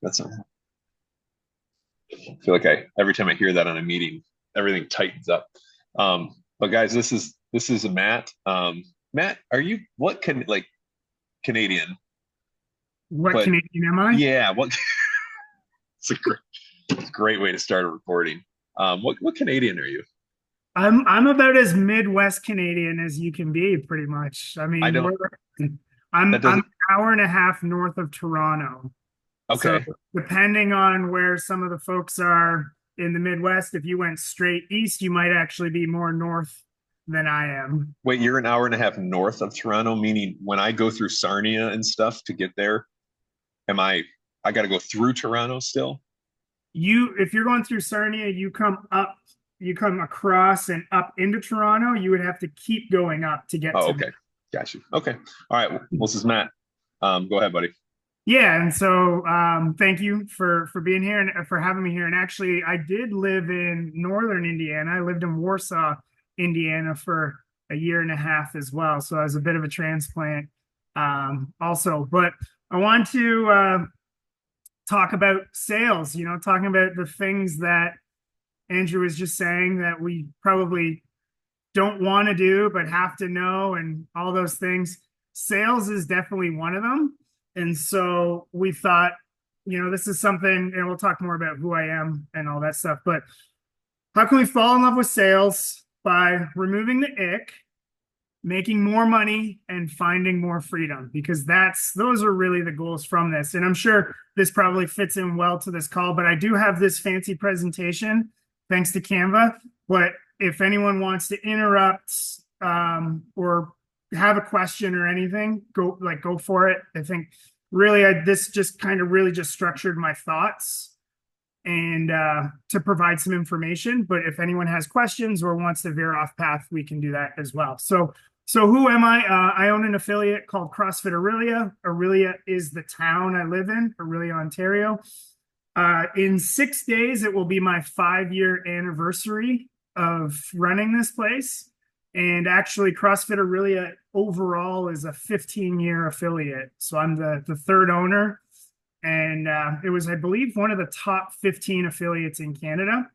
That's I feel like every time I hear that on a meeting, everything tightens up. But guys, this is a Matt. Matt, are you what can like Canadian? What But Canadian am I? yeah, what it's a great way to start a recording. What Canadian are you? I'm about as Midwest Canadian as you can be, pretty much. I I mean, don't. we're I'm That doesn't. an hour and a half north of Toronto. So Okay. depending on where some of the folks are in the Midwest, if you went straight east, you might actually be more north than I am. Wait, you're an hour and a half north of Toronto, meaning when I go through Sarnia and stuff to get there, am I got to go through Toronto still? If you're going through Sarnia, you come across and up into Toronto, you would have to keep going up to get Oh, to okay. Got you. Okay. All right. Well, this is Matt. Go ahead, buddy. Yeah, and so thank you for being here and for having me here. And actually, I did live in northern Indiana. I lived in Warsaw, Indiana, for a year and a half as well. So I was a bit of a transplant, also. But I want to talk about sales. Talking about the things that Andrew was just saying that we probably don't want to do but have to know, and all those things. Sales is definitely one of them. And so we thought, this is something, and we'll talk more about who I am and all that stuff. But how can we fall in love with sales? By removing the ick, making more money, and finding more freedom, because those are really the goals from this. And I'm sure this probably fits in well to this call, but I do have this fancy presentation thanks to Canva. But if anyone wants to interrupt, or have a question or anything, go for it. I think really this just kind of really just structured my thoughts and to provide some information. But if anyone has questions or wants to veer off path, we can do that as well. So who am I? I own an affiliate called CrossFit Aurelia. Aurelia is the town I live in, Aurelia, Ontario. In 6 days, it will be my 5-year anniversary of running this place. And actually, CrossFit Aurelia overall is a 15-year affiliate. So I'm the third owner. And it was, I believe, one of the top 15 affiliates in Canada.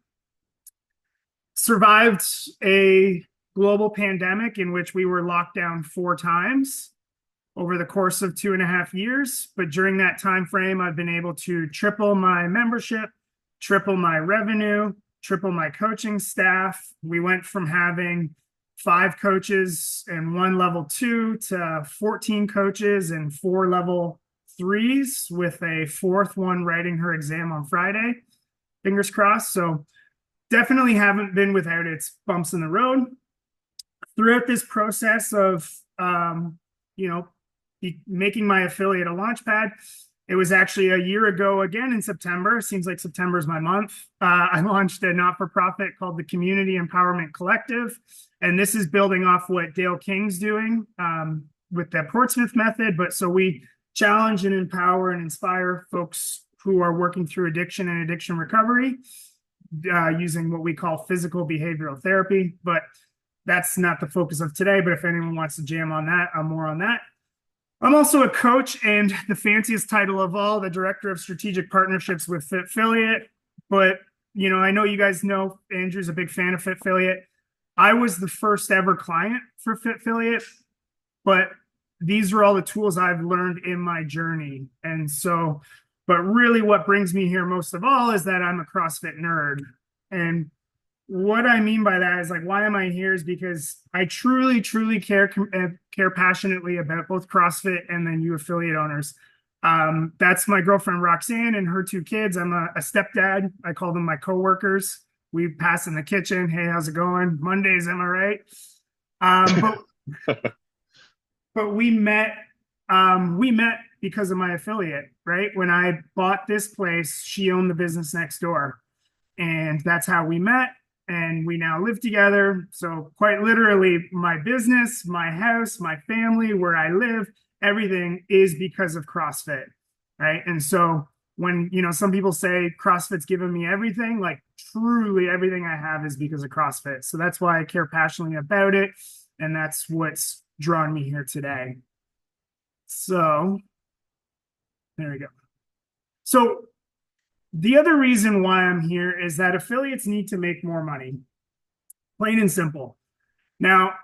Survived a global pandemic in which we were locked down 4 times over the course of 2.5 years. But during that time frame, I've been able to triple my membership, triple my revenue, triple my coaching staff. We went from having 5 coaches and 1 level 2 to 14 coaches and 4 level 3s, with a fourth one writing her exam on Friday. Fingers crossed. So definitely haven't been without its bumps in the road. Throughout this process of, you know, making my affiliate a launchpad, it was actually a year ago again in September. Seems like September is my month. I launched a not-for-profit called the Community Empowerment Collective. And this is building off what Dale King's doing with the Portsmouth method. But so we challenge and empower and inspire folks who are working through addiction and addiction recovery using what we call physical behavioral therapy. But that's not the focus of today. But if anyone wants to jam on that, I'm more on that. I'm also a coach, and the fanciest title of all, the Director of Strategic Partnerships with FitFiliate. But, I know you guys know Andrew's a big fan of FitFiliate. I was the first ever client for FitFiliate, but these are all the tools I've learned in my journey. And so, but really what brings me here most of all is that I'm a CrossFit nerd. And what I mean by that is, like, why am I here is because I truly, truly care passionately about both CrossFit and then you affiliate owners. That's my girlfriend Roxanne and her 2 kids. I'm a stepdad. I call them my coworkers. We pass in the kitchen. Hey, how's it going? Mondays, am I right? But we met because of my affiliate, right? When I bought this place, she owned the business next door, and that's how we met. And we now live together. So quite literally, my business, my house, my family, where I live, everything is because of CrossFit, right? And so when, some people say CrossFit's given me everything, like truly everything I have is because of CrossFit. So that's why I care passionately about it. And that's what's drawn me here today. So there we go. So the other reason why I'm here is that affiliates need to make more money, plain and simple. Now,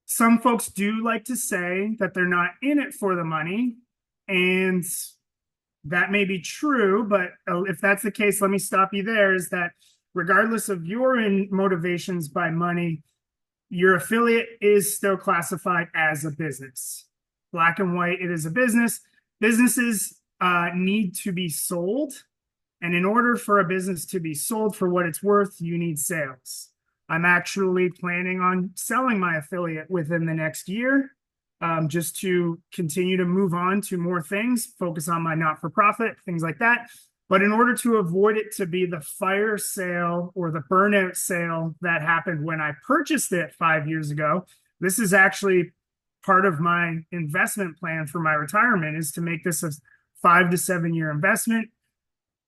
some folks do like to say that they're not in it for the money, and that may be true, but if that's the case, let me stop you there. Is that regardless of your motivations by money, your affiliate is still classified as a business. Black and white, it is a business. Businesses need to be sold. And in order for a business to be sold for what it's worth, you need sales. I'm actually planning on selling my affiliate within the next year, just to continue to move on to more things, focus on my not-for-profit, things like that. But in order to avoid it to be the fire sale or the burnout sale that happened when I purchased it 5 years ago, this is actually part of my investment plan for my retirement, is to make this a 5 to 7 year investment.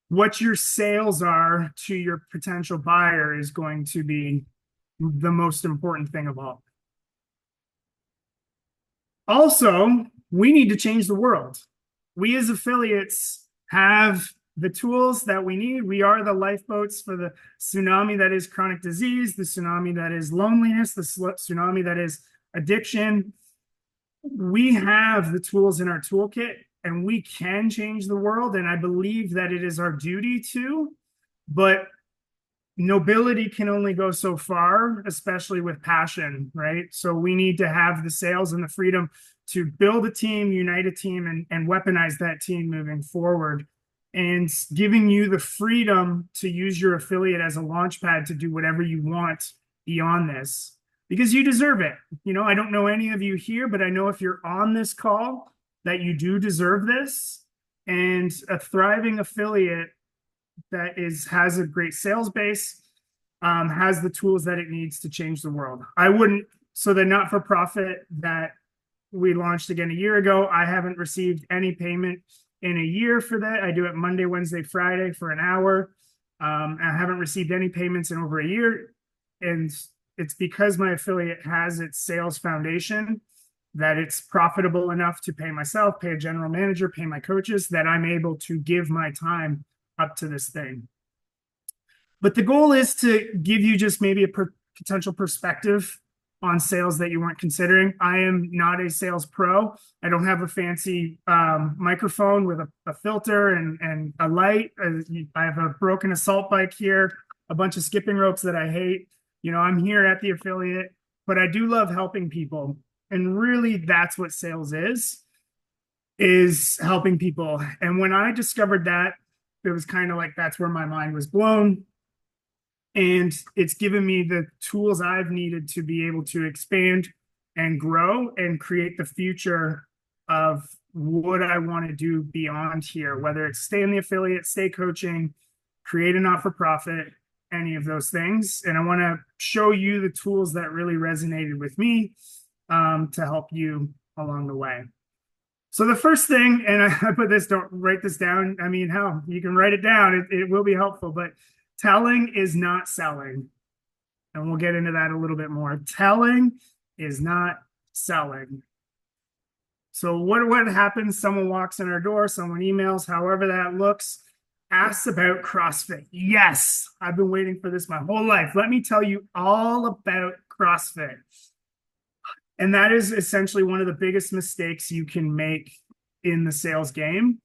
What your sales are to your potential buyer is going to be the most important thing of all. Also, we need to change the world. We as affiliates have the tools that we need. We are the lifeboats for the tsunami that is chronic disease, the tsunami that is loneliness, the tsunami that is addiction. We have the tools in our toolkit, and we can change the world. And I believe that it is our duty to, but nobility can only go so far, especially with passion, right? So we need to have the sales and the freedom to build a team, unite a team, and weaponize that team moving forward. And giving you the freedom to use your affiliate as a launch pad to do whatever you want beyond this, because you deserve it. You know, I don't know any of you here, but I know if you're on this call that you do deserve this. And a thriving affiliate that has a great sales base, has the tools that it needs to change the world. So the not-for-profit that we launched again a year ago, I haven't received any payment in a year for that. I do it Monday, Wednesday, Friday for an hour. I haven't received any payments in over a year. And it's because my affiliate has its sales foundation, that it's profitable enough to pay myself, pay a general manager, pay my coaches, that I'm able to give my time up to this thing. But the goal is to give you just maybe a potential perspective on sales that you weren't considering. I am not a sales pro. I don't have a fancy microphone with a filter and a light. I have a broken assault bike here, a bunch of skipping ropes that I hate. You know, I'm here at the affiliate, but I do love helping people. And really, that's what sales is helping people. And when I discovered that, it was kind of like that's where my mind was blown. And it's given me the tools I've needed to be able to expand and grow and create the future of what I want to do beyond here, whether it's stay in the affiliate, stay coaching, create a not-for-profit, any of those things. And I want to show you the tools that really resonated with me, to help you along the way. So the first thing, and I put this, don't write this down. I mean, hell, you can write it down. It will be helpful, but telling is not selling. And we'll get into that a little bit more. Telling is not selling. So what happens? Someone walks in our door, someone emails, however that looks, asks about CrossFit. Yes, I've been waiting for this my whole life. Let me tell you all about CrossFit. And that is essentially one of the biggest mistakes you can make in the sales game,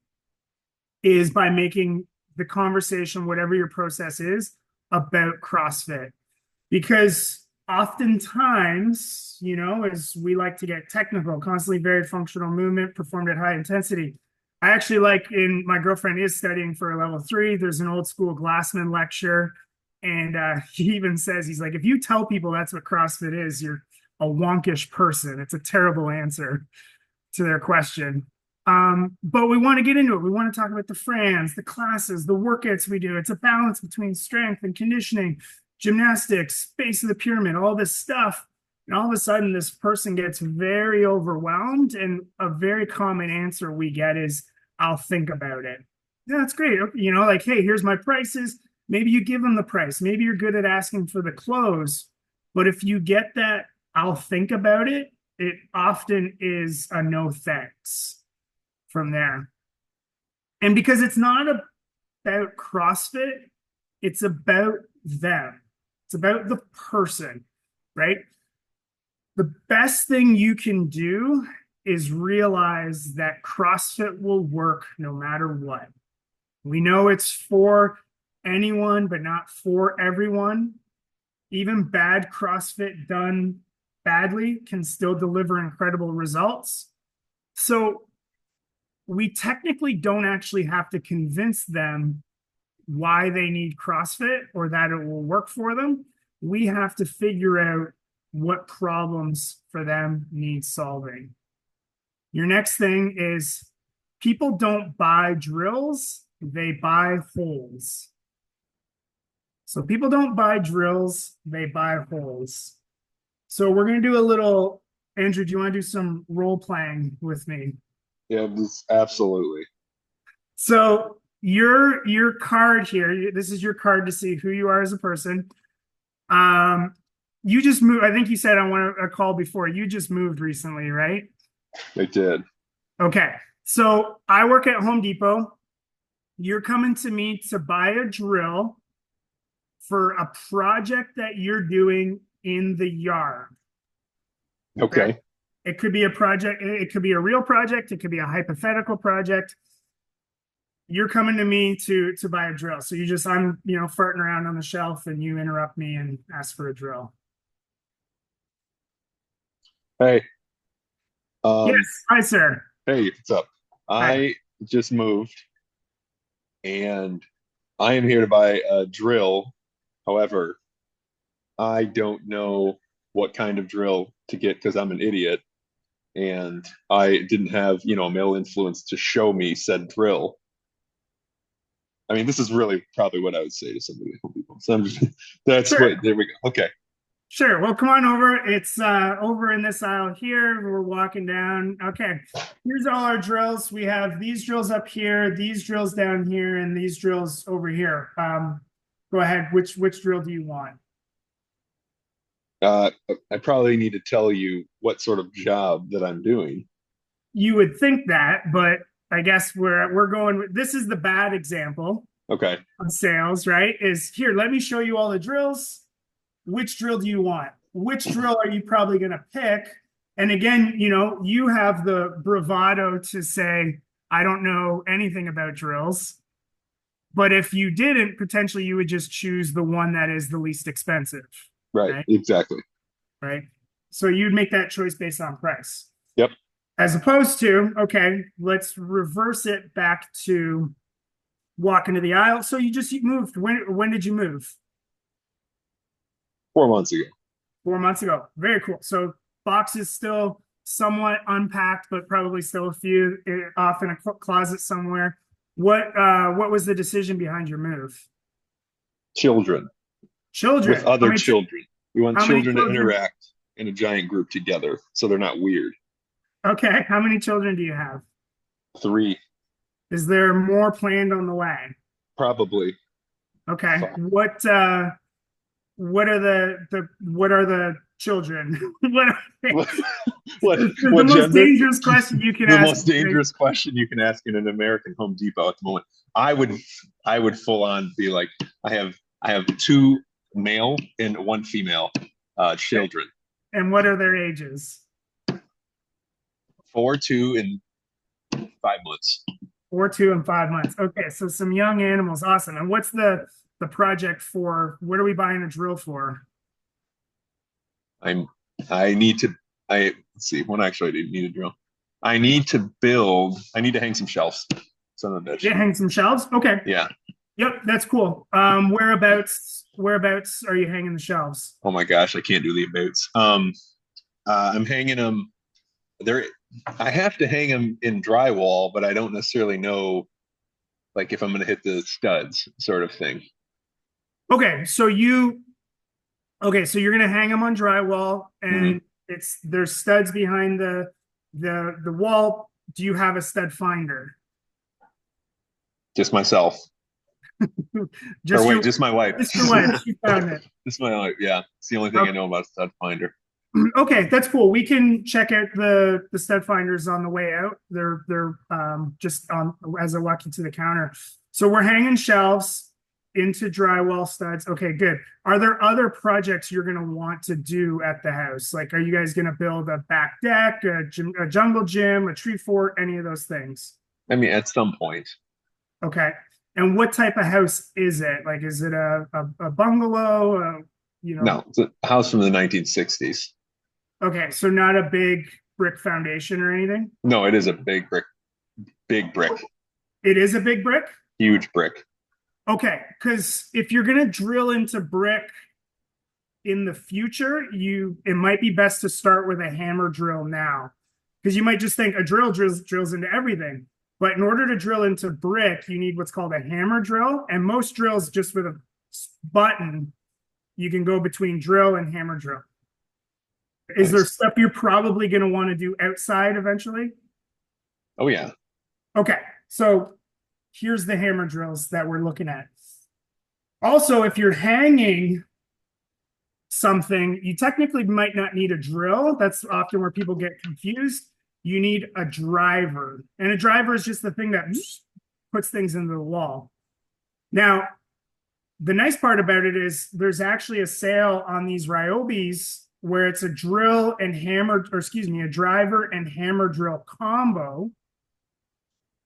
is by making the conversation, whatever your process is, about CrossFit. Because oftentimes, you know, as we like to get technical, constantly varied functional movement performed at high intensity. I actually my girlfriend is studying for a level 3. There's an old school Glassman lecture. And he even says, he's like, if you tell people that's what CrossFit is, you're a wonkish person. It's a terrible answer to their question. But we want to get into it. We want to talk about the Frans, the classes, the workouts we do. It's a balance between strength and conditioning, gymnastics, base of the pyramid, all this stuff. And all of a sudden, this person gets very overwhelmed. And a very common answer we get is, I'll think about it. Yeah, that's great. You know, like, hey, here's my prices. Maybe you give them the price. Maybe you're good at asking for the close. But if you get that, I'll think about it, it often is a no thanks from there. And because it's not about CrossFit, it's about them. It's about the person, right? The best thing you can do is realize that CrossFit will work no matter what. We know it's for anyone, but not for everyone. Even bad CrossFit done badly can still deliver incredible results. So we technically don't actually have to convince them why they need CrossFit or that it will work for them. We have to figure out what problems for them need solving. Your next thing is people don't buy drills, they buy holes. So people don't buy drills, they buy holes. So we're going to do a little, Andrew, do you want to do some role playing with me? Yeah, absolutely. So your card here, this is your card to see who you are as a person. You just moved, I think you said on a call before, you just moved recently, right? I did. Okay. So I work at Home Depot. You're coming to me to buy a drill for a project that you're doing in the yard. Okay. It could be a project, it could be a real project, it could be a hypothetical project. You're coming to me to buy a drill. So I'm farting around on the shelf and you interrupt me and ask for a drill. Hey, Yes. Hi, sir. hey, what's up? Hi. I just moved and I am here to buy a drill. However, I don't know what kind of drill to get because I'm an idiot and I didn't have, a male influence to show me said drill. I mean, this is really probably what I would say to somebody at Home Depot. So that's Sure. what, there we go. Okay. Sure. Well, come on over. It's over in this aisle here. We're walking down. Okay. Here's all our drills. We have these drills up here, these drills down here, and these drills over here. Go ahead. Which drill do you want? I probably need to tell you what sort of job that I'm doing. You would think that, but I guess we're going with this is the bad example Okay. of sales, right? Is here, let me show you all the drills. Which drill do you want? Which drill are you probably going to pick? And again, you have the bravado to say, I don't know anything about drills. But if you didn't, potentially you would just choose the one that is the least expensive. Right. Right. Exactly. Right. So you'd make that choice based on price. Yep. As opposed to, okay, let's reverse it back to walk into the aisle. So you moved. When did you move? 4 months ago. 4 months ago. Very cool. So boxes still somewhat unpacked, but probably still a few off in a closet somewhere. What was the decision behind your move? Children Children. with other children. We want how many children to children? interact in a giant group together so they're not weird. Okay. How many children do you have? 3, Is there more planned on the way? probably. Okay. 5. What are the children? What are they? what The what most gender? dangerous question you can The ask. most dangerous question you can ask in an American Home Depot at the moment. I would full on be like, I have 2 male and 1 female children. And what are their ages? 4, 2, and 5 months. 4, 2, and 5 months. Okay, so some young animals. Awesome. And what's the project for? What are we buying a drill for? I need to let's see, one actually I didn't need a drill. I need to hang some shelves. Son of a bitch. Yeah, hang some shelves. Okay. Yeah. Yep, that's cool. Whereabouts are you hanging the shelves? Oh my gosh, I can't do the abouts. I'm hanging them there. I have to hang them in drywall, but I don't necessarily know like if I'm going to hit the studs sort of thing. Okay, so you're gonna hang them on drywall, and there's studs behind the wall. Do you have a stud finder? Just myself. Just Or wait, your, just my wife. just your wife. She found it. Just my wife. Yeah, it's the only thing I know about stud finder. Okay, that's cool. We can check out the stud finders on the way out. They're just on as I walk you to the counter. So we're hanging shelves into drywall studs. Okay, good. Are there other projects you're gonna want to do at the house? Like, are you guys gonna build a back deck, a jungle gym, a tree fort, any of those things? I mean, at some point. Okay. And what type of house is it? Like, is it a bungalow? You know, No, it's a house from the 1960s. okay, so not a big brick foundation or anything. No, it is a big brick, It is a big brick. huge brick. Okay, because if you're gonna drill into brick in the future, it might be best to start with a hammer drill now, because you might just think a drill drills into everything. But in order to drill into brick, you need what's called a hammer drill, and most drills just with a button, you can go between drill and hammer drill. Is there Nice. stuff you're probably going to want to do outside eventually? Oh yeah. Okay, so here's the hammer drills that we're looking at. Also, if you're hanging something, you technically might not need a drill. That's often where people get confused. You need a driver, and a driver is just the thing that puts things into the wall. Now, the nice part about it is there's actually a sale on these Ryobis where it's a drill and hammer, or excuse me, a driver and hammer drill combo.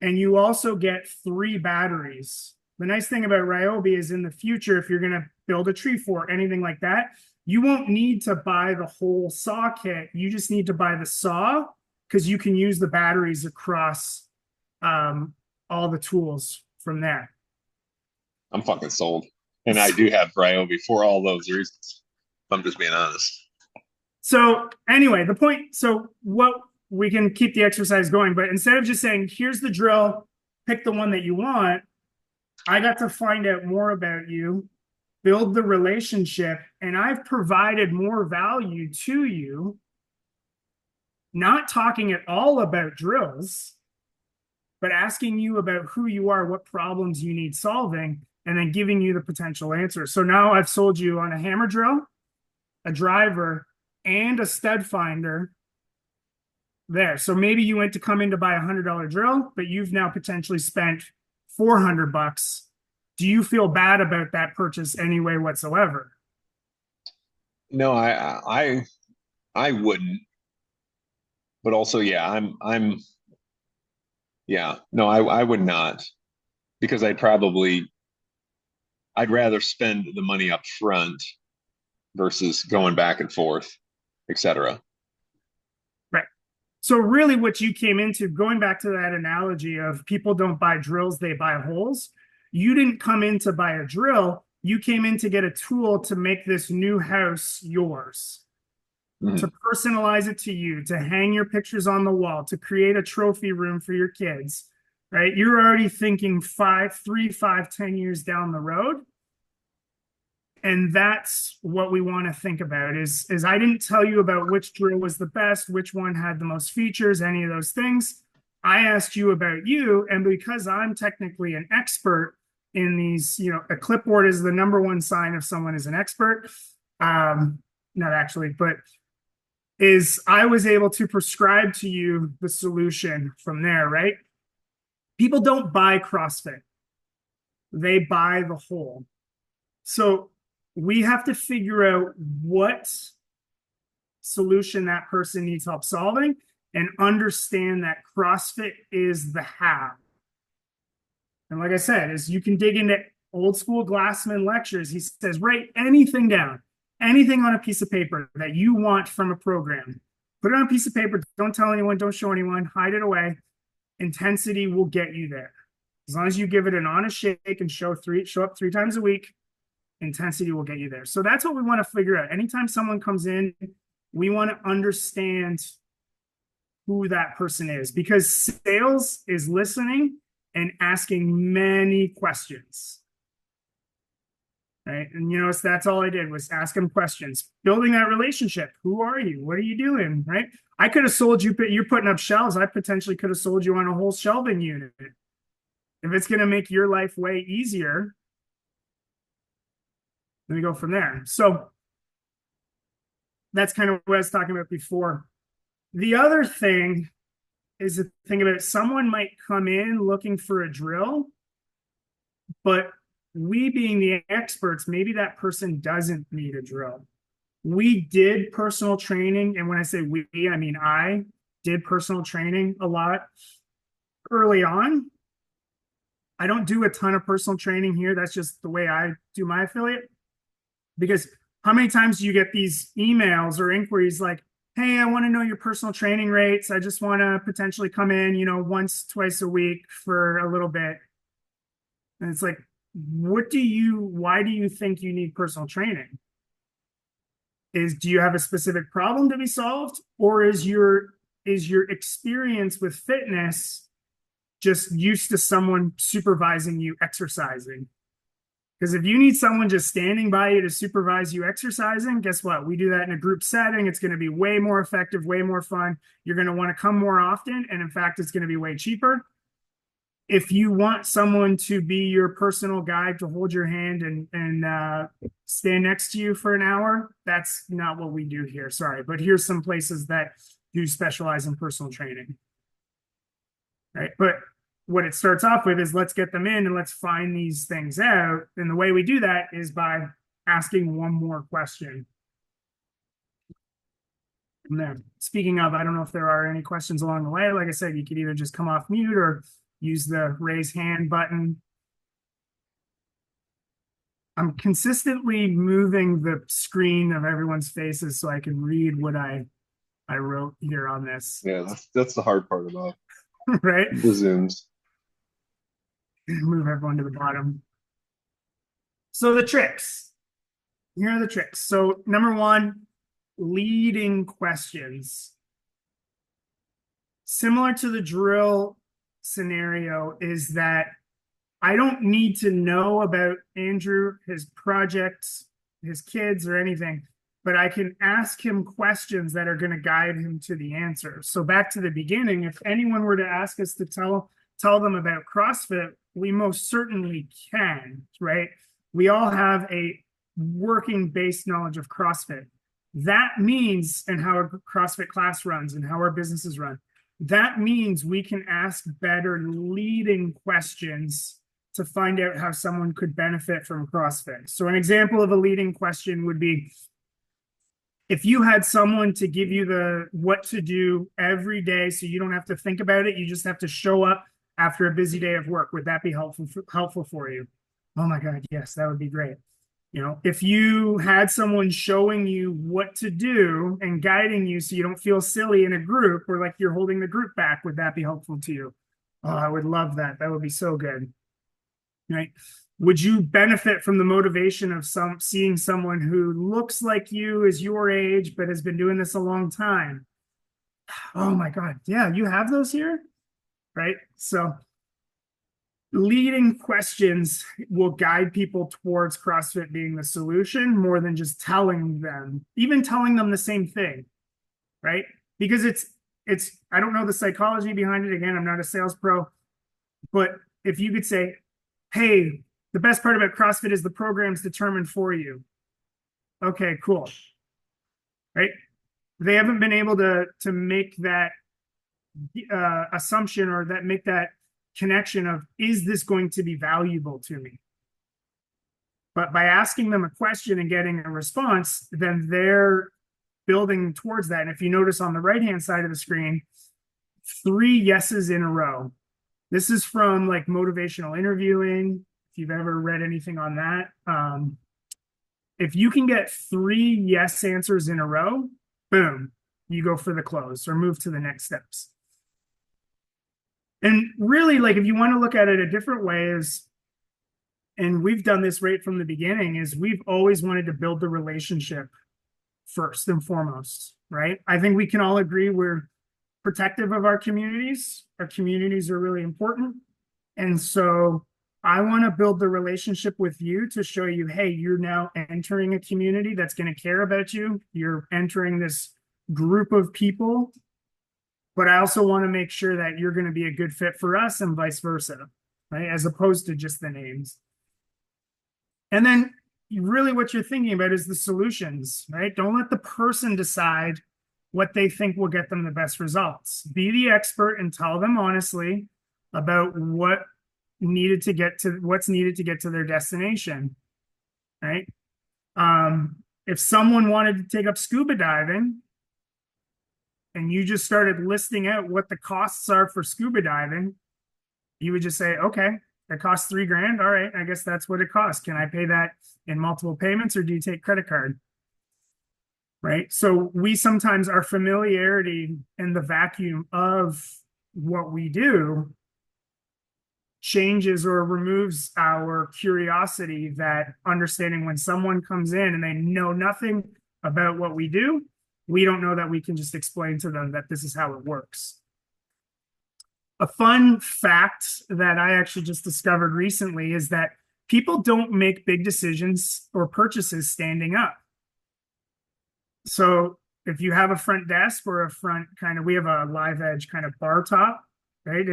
And you also get 3 batteries. The nice thing about Ryobi is in the future, if you're going to build a tree fort, anything like that, you won't need to buy the whole saw kit. You just need to buy the saw because you can use the batteries across all the tools from there. I'm fucking sold. And I do have Ryobi for all those reasons. If I'm just being honest. So anyway, the point, so what we can keep the exercise going, but instead of just saying, here's the drill, pick the one that you want, I got to find out more about you, build the relationship, and I've provided more value to you, not talking at all about drills, but asking you about who you are, what problems you need solving, and then giving you the potential answer. So now I've sold you on a hammer drill, a driver, and a stud finder there. So maybe you went to come in to buy $100 drill, but you've now potentially spent $400. Do you feel bad about that purchase anyway whatsoever? No, I wouldn't. But also, yeah, yeah, no, I would not because I'd rather spend the money up front versus going back and forth, etc. Right. So really what you came into, going back to that analogy of people don't buy drills, they buy holes. You didn't come in to buy a drill. You came in to get a tool to make this new house yours, to Mhm. personalize it to you, to hang your pictures on the wall, to create a trophy room for your kids, right? You're already thinking 10 years down the road. And that's what we want to think about is I didn't tell you about which drill was the best, which one had the most features, any of those things. I asked you about you, and because I'm technically an expert in these, a clipboard is the number one sign of someone is an expert. Not actually, but is I was able to prescribe to you the solution from there, right? People don't buy CrossFit. They buy the whole. So we have to figure out what solution that person needs help solving and understand that CrossFit is the how. And like I said, is you can dig into old school Glassman lectures. He says, write anything down, anything on a piece of paper that you want from a program. Put it on a piece of paper. Don't tell anyone, don't show anyone, hide it away. Intensity will get you there. As long as you give it an honest shake and show up 3 times a week, intensity will get you there. So that's what we want to figure out. Anytime someone comes in, we want to understand who that person is because sales is listening and asking many questions. Right. And so that's all I did was ask them questions, building that relationship. Who are you? What are you doing? Right. I could have sold you, you're putting up shelves. I potentially could have sold you on a whole shelving unit. If it's going to make your life way easier, then we go from there. So that's kind of what I was talking about before. The other thing is to think about it, someone might come in looking for a drill, but we being the experts, maybe that person doesn't need a drill. We did personal training, and when I say we, I mean I did personal training a lot early on. I don't do a ton of personal training here. That's just the way I do my affiliate. Because how many times do you get these emails or inquiries like, hey, I want to know your personal training rates. I just want to potentially come in, once, twice a week for a little bit. And it's like, why do you think you need personal training? Do you have a specific problem to be solved? Or is your experience with fitness just used to someone supervising you exercising? Because if you need someone just standing by you to supervise you exercising, guess what? We do that in a group setting. It's going to be way more effective, way more fun. You're going to want to come more often. And in fact, it's going to be way cheaper. If you want someone to be your personal guide to hold your hand and stand next to you for an hour, that's not what we do here. Sorry. But here's some places that do specialize in personal training. Right. But what it starts off with is let's get them in and let's find these things out. And the way we do that is by asking one more question. And then, speaking of, I don't know if there are any questions along the way. Like I said, you could either just come off mute or use the raise hand button. I'm consistently moving the screen of everyone's faces so I can read what I wrote here on this. Yeah, that's the hard part about right? the Zooms. Move everyone to the bottom. So the tricks. Here are the tricks. So number one, leading questions. Similar to the drill scenario is that I don't need to know about Andrew, his projects, his kids, or anything, but I can ask him questions that are going to guide him to the answer. So back to the beginning, if anyone were to ask us to tell them about CrossFit, we most certainly can, right? We all have a working base knowledge of CrossFit. That means, and how a CrossFit class runs and how our businesses run, that means we can ask better leading questions to find out how someone could benefit from CrossFit. So an example of a leading question would be, if you had someone to give you what to do every day so you don't have to think about it, you just have to show up after a busy day of work, would that be helpful for you? Oh my God, yes, that would be great. If you had someone showing you what to do and guiding you so you don't feel silly in a group or like you're holding the group back, would that be helpful to you? Oh, I would love that. That would be so good. Right? Would you benefit from the motivation of seeing someone who looks like you, is your age, but has been doing this a long time? Oh my God. Yeah, you have those here? Right? So leading questions will guide people towards CrossFit being the solution more than just telling them the same thing, right? Because I don't know the psychology behind it. Again, I'm not a sales pro, but if you could say, hey, the best part about CrossFit is the program's determined for you. Okay, cool. Right? They haven't been able to make that assumption or make that connection of, is this going to be valuable to me? But by asking them a question and getting a response, then they're building towards that. And if you notice on the right-hand side of the screen, 3 yeses in a row. This is from like motivational interviewing. If you've ever read anything on that, if you can get 3 yes answers in a row, boom, you go for the close or move to the next steps. And really, like, if you want to look at it a different way, and we've done this right from the beginning, is we've always wanted to build the relationship first and foremost, right? I think we can all agree we're protective of our communities. Our communities are really important. And so I want to build the relationship with you to show you, hey, you're now entering a community that's going to care about you. You're entering this group of people. But I also want to make sure that you're going to be a good fit for us and vice versa, right? As opposed to just the names. And then, really what you're thinking about is the solutions, right? Don't let the person decide what they think will get them the best results. Be the expert and tell them honestly about what's needed to get to their destination, right? If someone wanted to take up scuba diving and you just started listing out what the costs are for scuba diving, you would just say, okay, it costs $3,000. All right, I guess that's what it costs. Can I pay that in multiple payments, or do you take credit card? Right. So we sometimes, our familiarity in the vacuum of what we do changes or removes our curiosity, that understanding when someone comes in and they know nothing about what we do, we don't know that we can just explain to them that this is how it works. A fun fact that I actually just discovered recently is that people don't make big decisions or purchases standing up. So if you have a front desk or a front kind of, we have a live edge kind of bar top, right?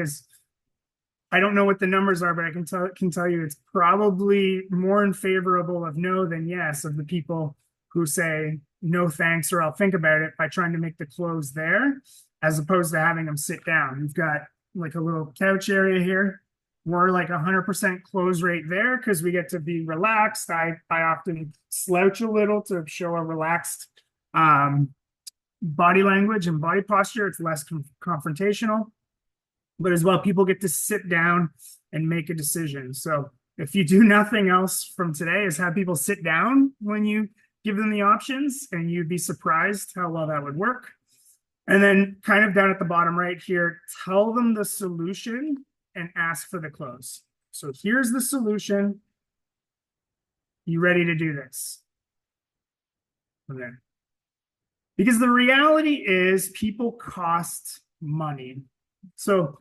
I don't know what the numbers are, but I can tell you it's probably more in favorable of no than yes of the people who say no thanks or I'll think about it, by trying to make the close there, as opposed to having them sit down. You've got like a little couch area here. We're like 100% close rate there because we get to be relaxed. I often slouch a little to show a relaxed body language and body posture. It's less confrontational, but as well, people get to sit down and make a decision. So if you do nothing else from today, is have people sit down when you give them the options, and you'd be surprised how well that would work. And then kind of down at the bottom right here, tell them the solution and ask for the close. So here's the solution. You ready to do this? Okay. Because the reality is people cost money. So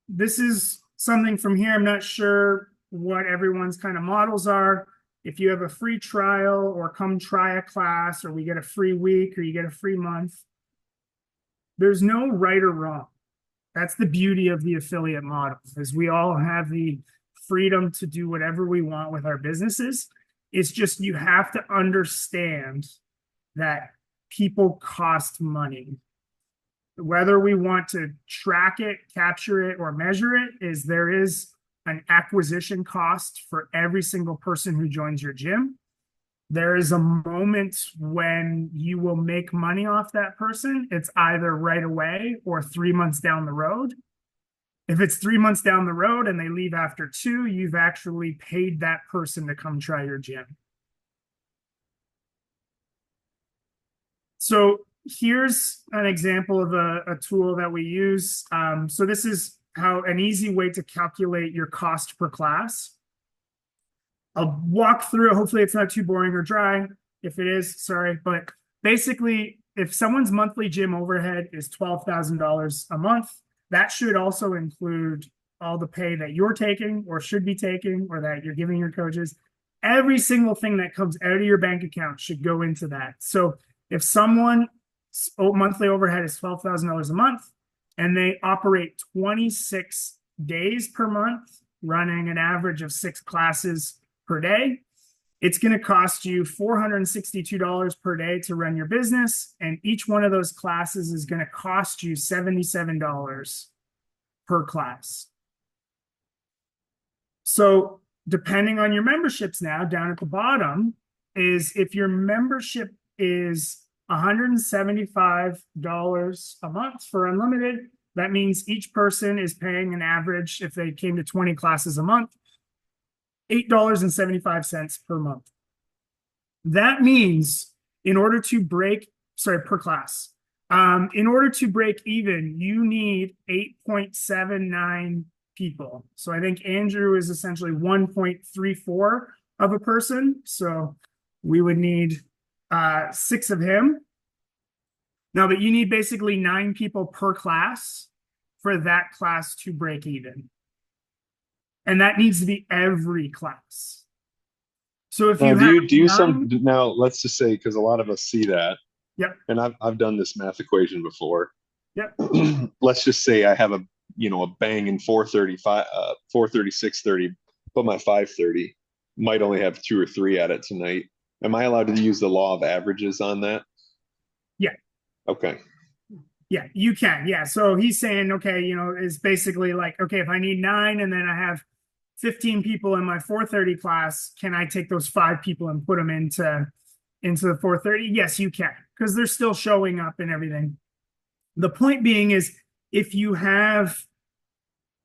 this is something from here. I'm not sure what everyone's kind of models are. If you have a free trial or come try a class, or we get a free week or you get a free month, there's no right or wrong. That's the beauty of the affiliate model, is we all have the freedom to do whatever we want with our businesses. It's just, you have to understand that people cost money. Whether we want to track it, capture it, or measure it, there is an acquisition cost for every single person who joins your gym. There is a moment when you will make money off that person. It's either right away or 3 months down the road. If it's 3 months down the road and they leave after 2, you've actually paid that person to come try your gym. So here's an example of a tool that we use. So this is an easy way to calculate your cost per class. I'll walk through it. Hopefully it's not too boring or dry. If it is, sorry. But basically, if someone's monthly gym overhead is $12,000 a month, that should also include all the pay that you're taking or should be taking or that you're giving your coaches. Every single thing that comes out of your bank account should go into that. So if someone's monthly overhead is $12,000 a month and they operate 26 days per month, running an average of 6 classes per day, it's going to cost you $462 per day to run your business. And each one of those classes is going to cost you $77 per class. So depending on your memberships now, down at the bottom, is if your membership is $175 a month for unlimited, that means each person is paying an average, if they came to 20 classes a month, $8.75 per month. That means in order to per class, in order to break even, you need 8.79 people. So I think Andrew is essentially 1.34 of a person. So we would need 6 of him. Now, but you need basically 9 people per class for that class to break even. And that needs to be every class. So if you now let's just say, because a lot of us see that. Yep. And I've done this math equation before. Yep. Let's just say I have a banging 436.30, but my 530. might only have two or three at it tonight. Am I allowed to use the law of averages on that? Yeah. Okay. Yeah, you can. Yeah. So he's saying, okay, is basically like, okay, if I need 9 and then I have 15 people in my 4:30 class, can I take those 5 people and put them into the 4:30? Yes, you can, because they're still showing up and everything. The point being is, if you have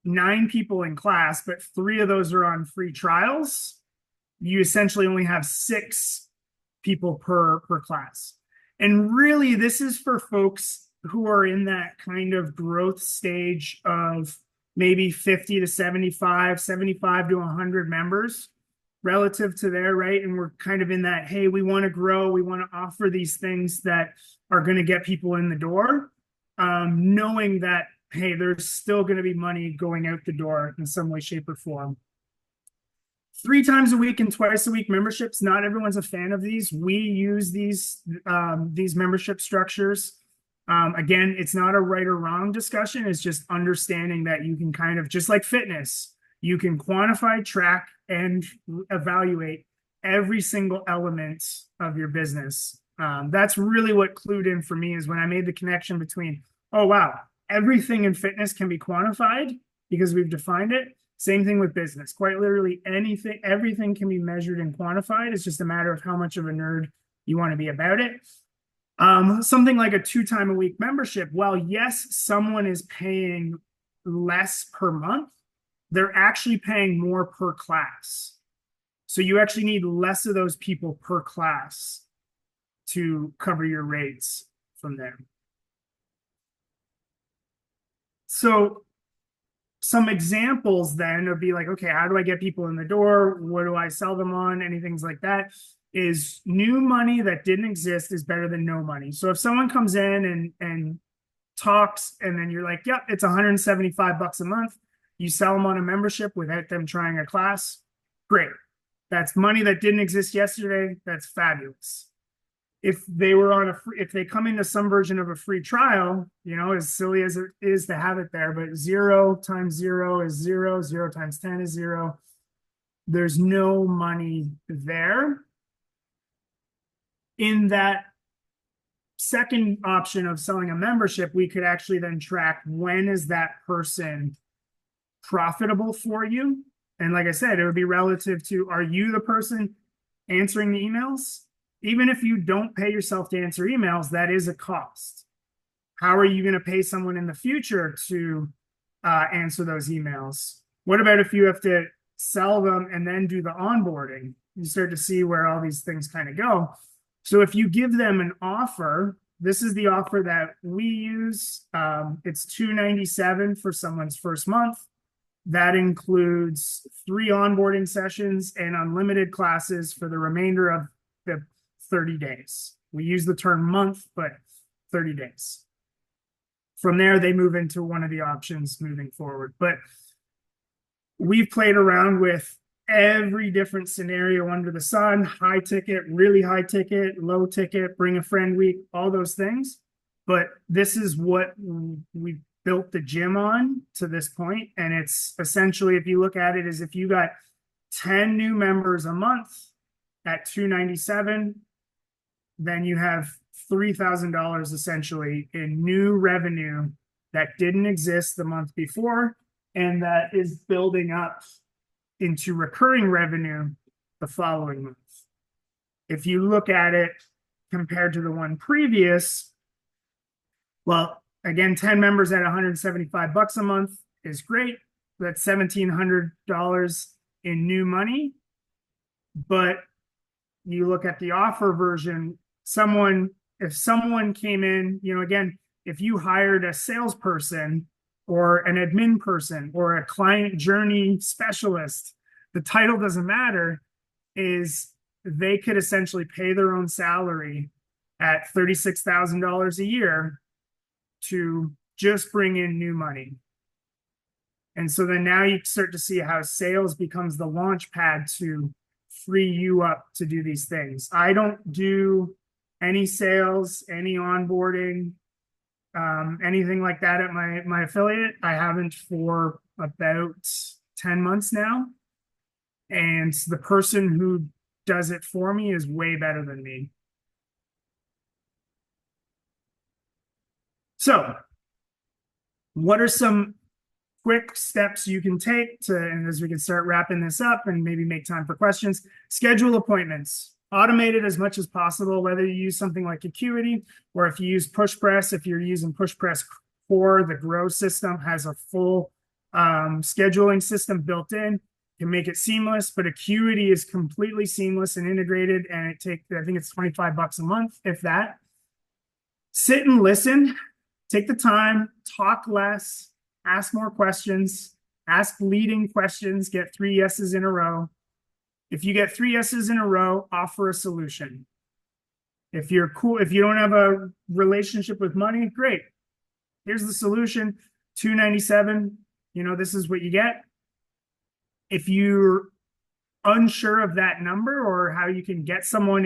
9 people in class, but 3 of those are on free trials, you essentially only have 6 people per class. And really, this is for folks who are in that kind of growth stage of maybe 50 to 75, 75 to 100 members relative to there, right? And we're kind of in that, hey, we want to grow, we want to offer these things that are going to get people in the door, knowing that, hey, there's still going to be money going out the door in some way, shape, or form. 3 times a week and twice a week memberships. Not everyone's a fan of these. We use these membership structures. Again, it's not a right or wrong discussion. It's just understanding that you can kind of, just like fitness, you can quantify, track, and evaluate every single element of your business. That's really what clued in for me, is when I made the connection between, oh, wow, everything in fitness can be quantified because we've defined it. Same thing with business. Quite literally anything, everything can be measured and quantified. It's just a matter of how much of a nerd you want to be about it. Something like a 2 time a week membership. Well, yes, someone is paying less per month. They're actually paying more per class. So you actually need less of those people per class to cover your rates from there. So some examples then would be like, okay, how do I get people in the door? What do I sell them on? Anything like that. Is new money that didn't exist is better than no money. So if someone comes in and talks, and then you're like, yep, it's $175 a month, you sell them on a membership without them trying a class, great. That's money that didn't exist yesterday. That's fabulous. If they were on if they come into some version of a free trial, as silly as it is to have it there, but 0 times 0 is 0, 0 times 10 is 0. There's no money there. In that second option of selling a membership, we could actually then track, when is that person profitable for you? And like I said, it would be relative to, are you the person answering the emails? Even if you don't pay yourself to answer emails, that is a cost. How are you going to pay someone in the future to answer those emails? What about if you have to sell them and then do the onboarding? You start to see where all these things kind of go. So if you give them an offer, this is the offer that we use. It's $297 for someone's first month. That includes 3 onboarding sessions and unlimited classes for the remainder of the 30 days. We use the term month, but 30 days. From there, they move into one of the options moving forward. But we've played around with every different scenario under the sun: high ticket, really high ticket, low ticket, bring a friend week, all those things. But this is what we built the gym on to this point. And it's essentially, if you look at it, is if you got 10 new members a month at $297, then you have $3,000 essentially in new revenue that didn't exist the month before, and that is building up into recurring revenue the following month. If you look at it compared to the one previous, well, again, 10 members at $175 a month is great. That's $1,700 in new money. But you look at the offer version, if someone came in, again, if you hired a salesperson or an admin person or a client journey specialist, the title doesn't matter, is they could essentially pay their own salary at $36,000 a year to just bring in new money. And so then now you start to see how sales becomes the launch pad to free you up to do these things. I don't do any sales, any onboarding, anything like that at my affiliate. I haven't for about 10 months now. and the person who does it for me is way better than me. So, what are some quick steps you can take to, and as we can start wrapping this up and maybe make time for questions? Schedule appointments, automate it as much as possible, whether you use something like Acuity or if you use PushPress. If you're using PushPress Core, the Grow system has a full scheduling system built in, can make it seamless, but Acuity is completely seamless and integrated, and I think it's $25 a month, if that. Sit and listen, take the time, talk less, ask more questions, ask leading questions, get 3 yeses in a row. If you get 3 yeses in a row, offer a solution. If you're cool, if you don't have a relationship with money, great. Here's the solution, $297. This is what you get. If you're unsure of that number or how you can get someone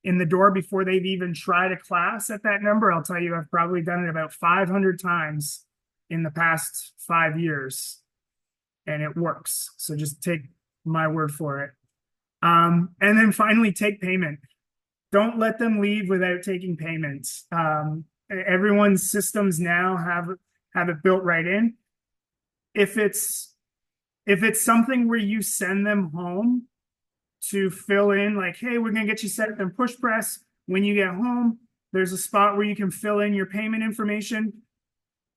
in the door before they've even tried a class at that number, I'll tell you, I've probably done it about 500 times in the past 5 years, and it works. So just take my word for it. And then finally, take payment. Don't let them leave without taking payments. Everyone's systems now have it built right in. If it's something where you send them home to fill in, like, hey, we're gonna get you set up in PushPress. When you get home, there's a spot where you can fill in your payment information.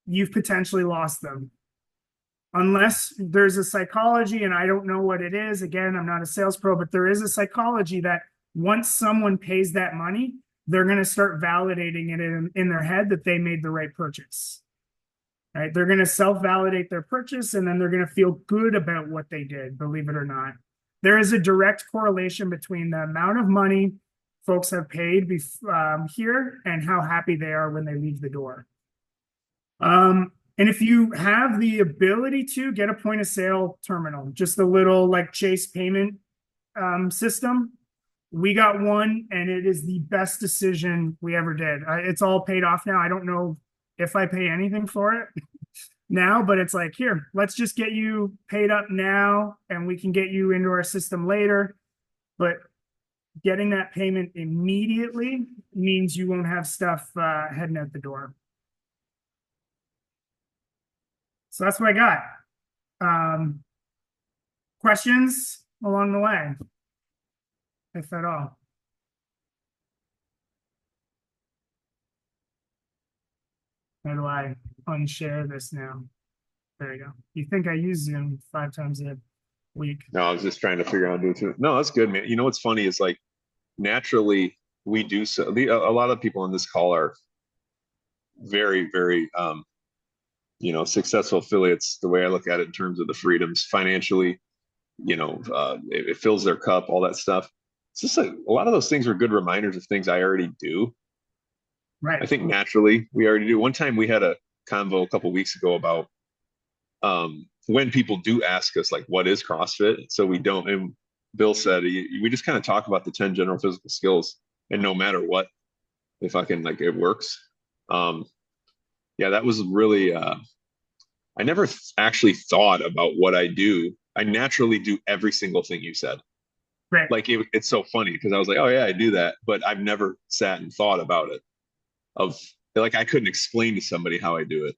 You've potentially lost them. Unless there's a psychology, and I don't know what it is. Again, I'm not a sales pro, but there is a psychology that once someone pays that money, they're going to start validating it in their head that they made the right purchase. Right? They're going to self-validate their purchase, and then they're going to feel good about what they did, believe it or not. There is a direct correlation between the amount of money folks have paid here and how happy they are when they leave the door. And if you have the ability to get a point of sale terminal, just a little like Chase payment system, we got one, and it is the best decision we ever did. It's all paid off now. I don't know if I pay anything for it now, but it's like, here, let's just get you paid up now, and we can get you into our system later. But getting that payment immediately means you won't have stuff heading out the door. So that's what I got. Questions along the way, if at all. How do I unshare this now? There you go. You think I use Zoom 5 times a week? No, I was just trying to figure out how to do it. No, that's good, man. What's funny is like naturally we do so. A lot of people on this call are very, very successful affiliates, the way I look at it in terms of the freedoms financially, it fills their cup, all that stuff. It's just like a lot of those things are good reminders of things I already do. Right. I think naturally we already do. One time we had a convo a couple weeks ago about when people do ask us, like, what is CrossFit? So we don't, and Bill said, we just kind of talk about the 10 general physical skills, and no matter what, if I can, like, it works. Yeah, that was really, I never actually thought about what I do. I naturally do every single thing you said. Right. Like it's so funny because I was like, oh yeah, I do that, but I've never sat and thought about it. Of like, I couldn't explain to somebody how I do it.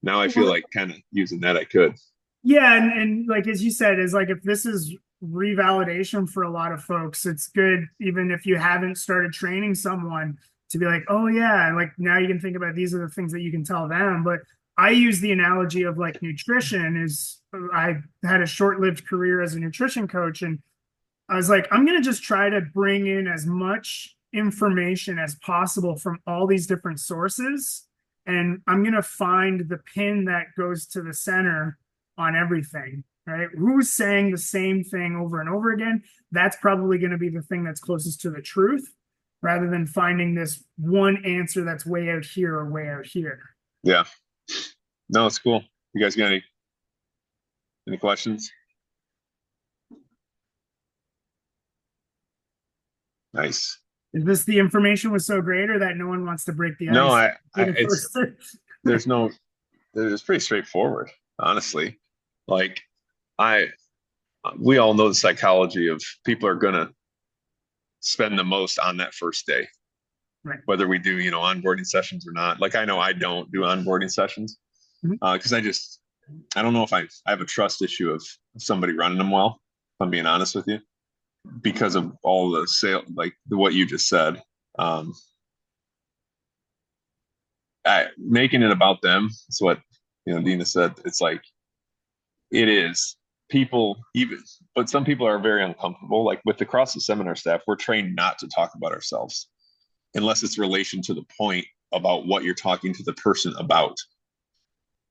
Now I feel like kind of using that I could. Yeah, and like as you said, is like if this is revalidation for a lot of folks, it's good even if you haven't started training someone to be like, oh yeah, like now you can think about these are the things that you can tell them. But I use the analogy of like nutrition is I had a short-lived career as a nutrition coach, and I was like, I'm going to just try to bring in as much information as possible from all these different sources. And I'm going to find the pin that goes to the center on everything, right? Who's saying the same thing over and over again? That's probably going to be the thing that's closest to the truth rather than finding this one answer that's way out here or way out here. Yeah. No, it's cool. You guys got any questions? Nice. Is this the information was so great or that no one wants to break the ice? No, it's pretty straightforward, honestly. Like I'm we all know the psychology of people are gonna spend the most on that first day, Right. whether we do, onboarding sessions or not. Like I know I don't do onboarding sessions Mhm. because I don't know if I have a trust issue of somebody running them well, if I'm being honest with you, because of all the sale, like what you just said. Um, Making it about them is what, Dina said. It's like, it is people even, but some people are very uncomfortable. Like with the CrossFit seminar staff, we're trained not to talk about ourselves unless it's relation to the point about what you're talking to the person about,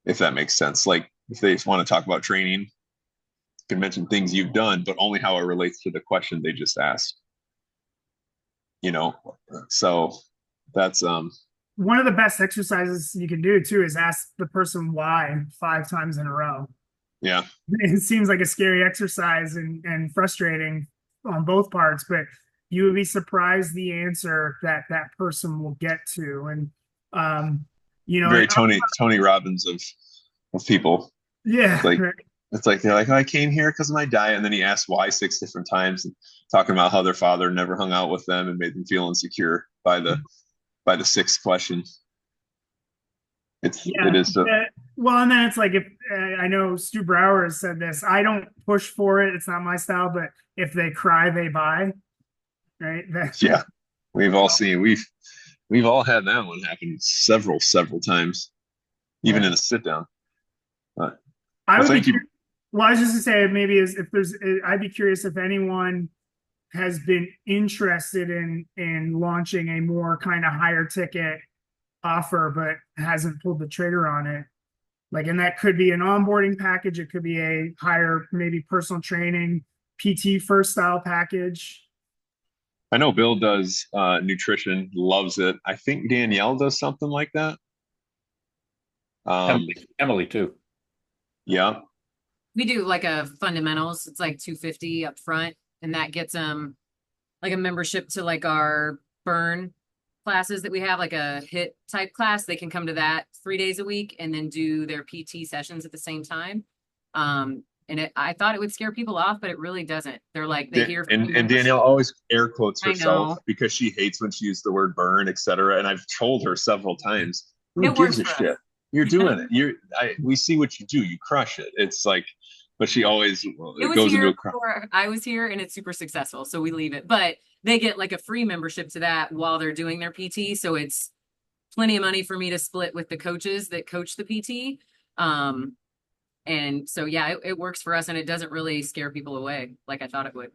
if that makes sense. Like if they want to talk about training, you can mention things you've done, but only how it relates to the question they just asked. You know, so that's One of the best exercises you can do too is ask the person why 5 times in a row. yeah, It seems like a scary exercise and frustrating on both parts, but you would be surprised the answer that that person will get to. And, um, very Tony Robbins of people. yeah, Like right. it's like they're like, oh, I came here because of my diet, and then he asked why 6 different times, and talking about how their father never hung out with them and made them feel insecure by the sixth question. Yeah. It is so. Well, and then it's like if I know Stu Brower has said this, I don't push for it. It's not my style, but if they cry, they buy. Right. Yeah, we've all seen we've all had that one happen several times, even Yeah. in a sit down. I Well, would be thank you. curious. Well, I was just to say maybe is if there's I'd be curious if anyone has been interested in launching a more kind of higher ticket offer, but hasn't pulled the trigger on it. Like, and that could be an onboarding package. It could be a higher, maybe personal training, PT first style package. I know Bill does nutrition, loves it. I think Danielle does something like that. Um, Emily too. yeah, We do like a fundamentals. It's like 250 up front, and that gets them like a membership to like our burn classes that we have, like a hit type class. They can come to that 3 days a week and then do their PT sessions at the same time. I thought it would scare people off, but it really doesn't. They're like they hear from and Danielle always air quotes I herself know. because she hates when she used the word burn, etc. And I've told her several times, who It gives works a for us. shit? You're doing it. We see what you do. You crush it. It's like, but she always It it was goes into here a before I was here, and it's super successful, so we leave it. But they get like a free membership to that while they're doing their PT, so it's plenty of money for me to split with the coaches that coach the PT. And so yeah, it works for us, and it doesn't really scare people away like I thought it would.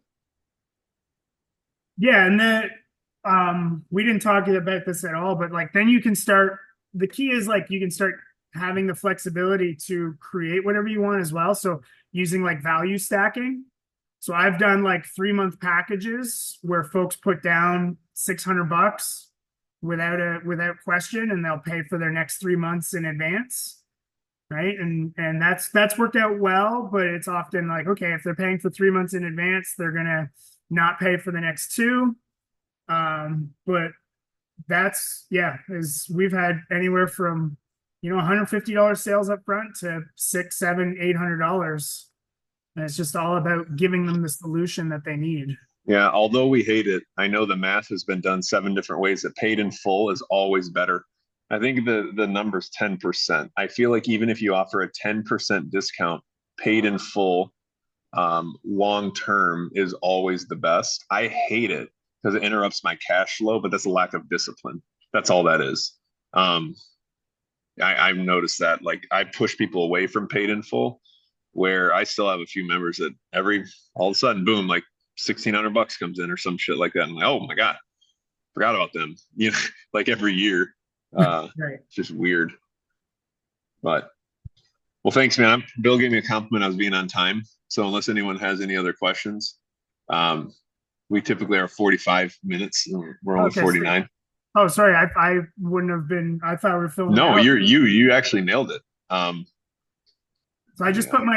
Yeah, and then we didn't talk about this at all, but like then you can start the key is like you can start having the flexibility to create whatever you want as well. So using like value stacking. So I've done like 3 month packages where folks put down $600 without question, and they'll pay for their next 3 months in advance. Right. And that's worked out well, but it's often like, okay, if they're paying for 3 months in advance, they're gonna not pay for the next two. But that's yeah, is we've had anywhere from $150 sales up front to $600, $700, $800. And it's just all about giving them the solution that they need. Yeah, although we hate it, I know the math has been done 7 different ways that paid in full is always better. I think the number's 10%. I feel like even if you offer a 10% discount, paid in full, long term is always the best. I hate it because it interrupts my cash flow, but that's a lack of discipline. That's all that is. I've noticed that. Like I push people away from paid in full, where I still have a few members that all of a sudden, boom, like $1,600 comes in or some shit like that. And I'm like, oh my God, forgot about them. Like every year. Right. It's just weird. But well, thanks, man. Bill gave me a compliment. I was being on time. So unless anyone has any other questions, we typically are 45 minutes. We're only Okay, 49. Oh, sorry. I wouldn't have been. I thought we were filming. No, you actually nailed it. So I just put my